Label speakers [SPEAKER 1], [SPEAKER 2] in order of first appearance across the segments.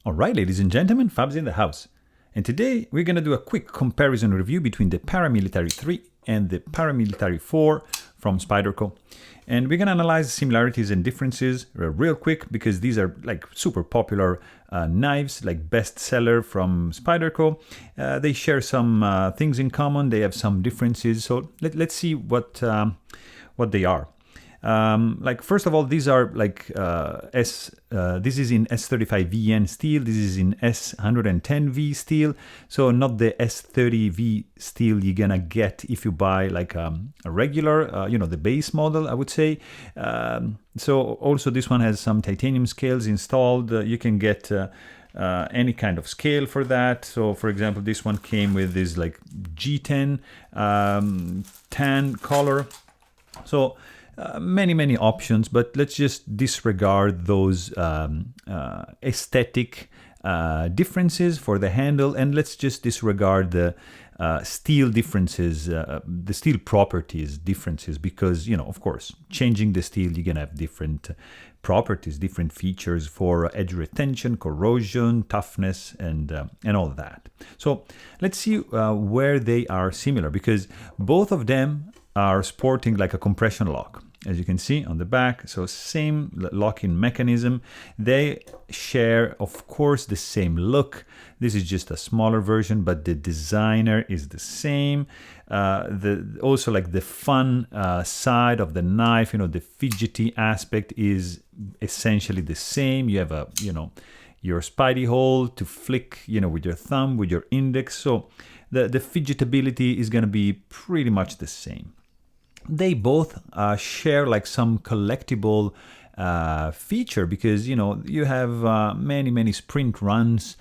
[SPEAKER 1] Alright, ladies and gentlemen, Fab's in the house. And today we're going to do a quick comparison review between the Paramilitary 3 and the Paramilitary 4 from Spyderco. And we're going to analyze similarities and differences real quick because these are like super popular knives, like bestseller from Spyderco. They share some things in common, they have some differences. So let's see what they are. Like first of all, these are like this is in S35VN steel, this is in S110V steel, so not the S30V steel you're gonna get if you buy like a regular, the base model, I would say. So also this one has some titanium scales installed. You can get any kind of scale for that. So for example, this one came with this like G10 tan color. So many options, but let's just disregard those aesthetic differences for the handle, and let's just disregard the steel differences, the steel properties differences, because of course, changing the steel, you're gonna have different properties, different features for edge retention, corrosion, toughness, and all that. So let's see where they are similar, because both of them are sporting like a compression lock, as you can see on the back. So same locking mechanism. They share, of course, the same look. This is just a smaller version, but the designer is the same. Also like the fun side of the knife, the fidgety aspect is essentially the same. You have your spidey hole to flick, with your thumb, with your index. So the fidgetability is going to be pretty much the same. They both share like some collectible feature, because you have many sprint runs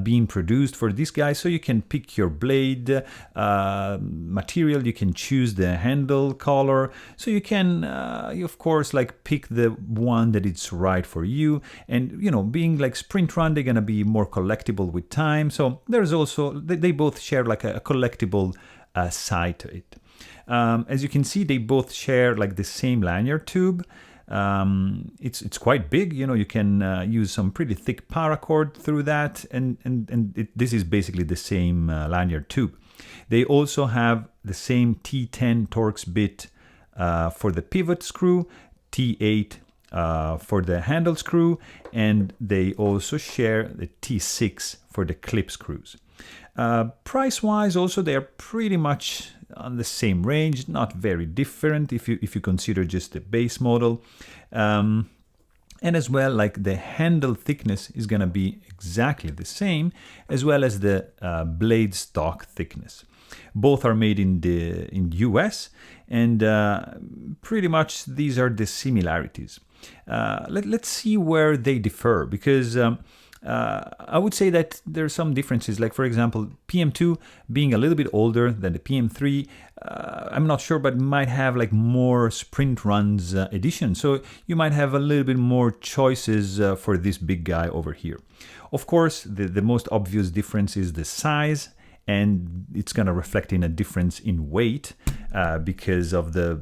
[SPEAKER 1] being produced for this guy, so you can pick your blade material, you can choose the handle color, so you can of course like pick the one that is right for you. And being like sprint run, they're gonna be more collectible with time. So there's also, they both share like a collectible side to it. As you can see, they both share like the same lanyard tube. It's quite big, you can use some pretty thick paracord through that, and this is basically the same lanyard tube. They also have the same T10 Torx bit for the pivot screw, T8 for the handle screw, and they also share the T6 for the clip screws. Price-wise, also they are pretty much on the same range, not very different if you consider just the base model. And as well, like the handle thickness is going to be exactly the same, as well as the blade stock thickness. Both are made in the US, and pretty much these are the similarities. Let's see where they differ, because I would say that there are some differences, like for example, PM2 being a little bit older than the PM3, I'm not sure, but might have like more sprint runs edition. So you might have a little bit more choices for this big guy over here. Of course, the most obvious difference is the size, and it's going to reflect in a difference in weight because of the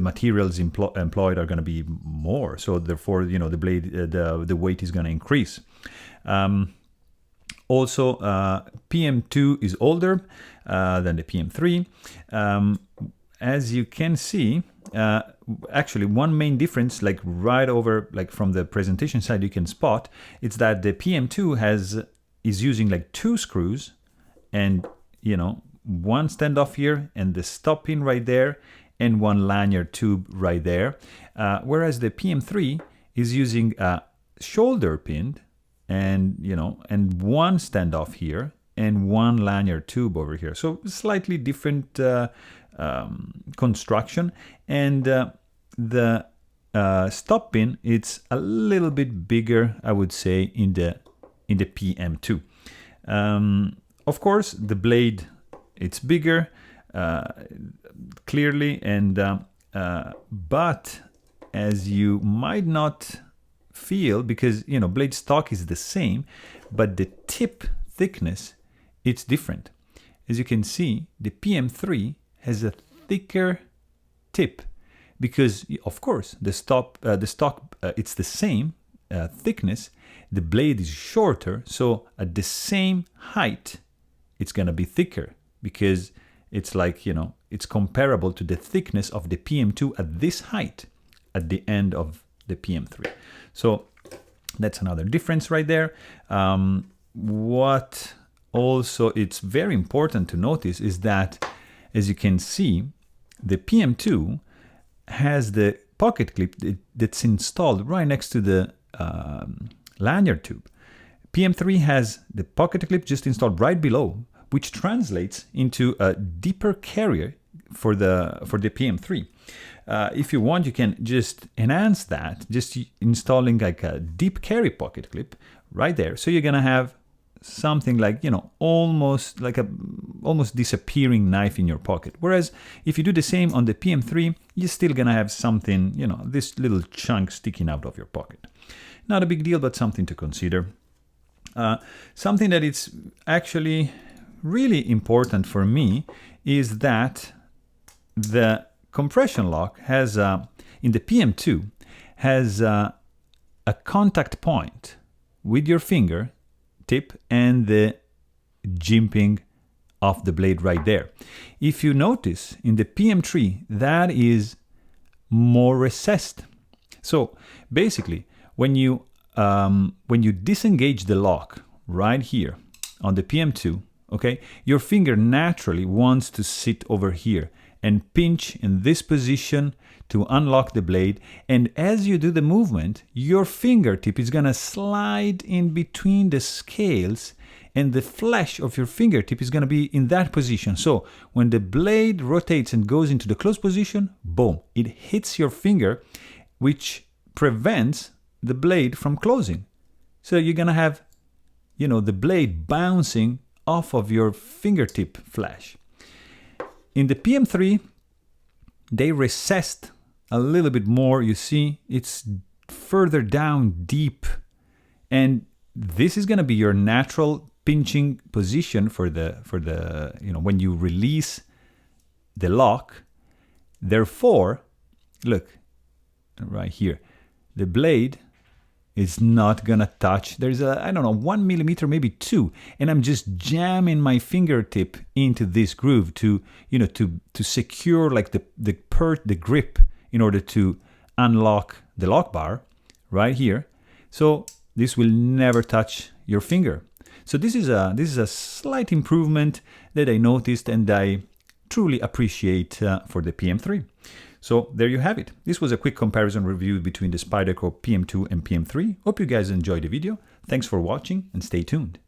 [SPEAKER 1] materials employed are going to be more, so therefore the blade the weight is going to increase. Also, PM2 is older than the PM3. As you can see, actually one main difference, like right over, like from the presentation side, you can spot, it's that the PM2 is using like 2 screws and one standoff here and the stop pin right there and one lanyard tube right there, whereas the PM3 is using a shoulder pin and and one standoff here and one lanyard tube over here. So slightly different construction, and the stop pin, it's a little bit bigger, I would say, in the PM2. Of course, the blade, it's bigger, clearly, and but as you might not feel, because blade stock is the same, but the tip thickness, it's different. As you can see, the PM3 has a thicker tip, because of course the stock it's the same, thickness, the blade is shorter, so at the same height, it's gonna be thicker because it's like, you know, it's comparable to the thickness of the PM2 at this height at the end of the PM3. So that's another difference right there. What also it's very important to notice is that, as you can see, the PM2 has the pocket clip that's installed right next to the lanyard tube. PM3 has the pocket clip just installed right below, which translates into a deeper carrier for the PM3. If you want, you can just enhance that, just installing like a deep carry pocket clip right there. So you're gonna have something like, you know, almost like a almost disappearing knife in your pocket. Whereas if you do the same on the PM3, you're still gonna have something, you know, this little chunk sticking out of your pocket. Not a big deal, but something to consider. Something that it's actually really important for me is that the compression lock has, in the PM2, has a contact point with your finger tip and the jimping of the blade right there. If you notice in the PM3, that is more recessed. So basically, when you disengage the lock right here on the PM2, okay, your finger naturally wants to sit over here and pinch in this position to unlock the blade. And as you do the movement, your fingertip is gonna slide in between the scales and the flesh of your fingertip is gonna be in that position. So when the blade rotates and goes into the closed position, boom, it hits your finger, which prevents the blade from closing. So you're gonna have, you know, the blade bouncing off of your fingertip flesh. In the PM3, they recessed a little bit more. You see, it's further down deep. And this is going to be your natural pinching position for the, you know, when you release the lock. Therefore, look, right here, the blade is not gonna touch. There's a, I don't know, 1 millimeter, maybe 2, and I'm just jamming my fingertip into this groove to, you know, to secure like the grip in order to unlock the lock bar right here. So this will never touch your finger. So this is a slight improvement that I noticed and I truly appreciate for the PM3. So there you have it. This was a quick comparison review between the Spyderco PM2 and PM3. Hope you guys enjoyed the video. Thanks for watching and stay tuned.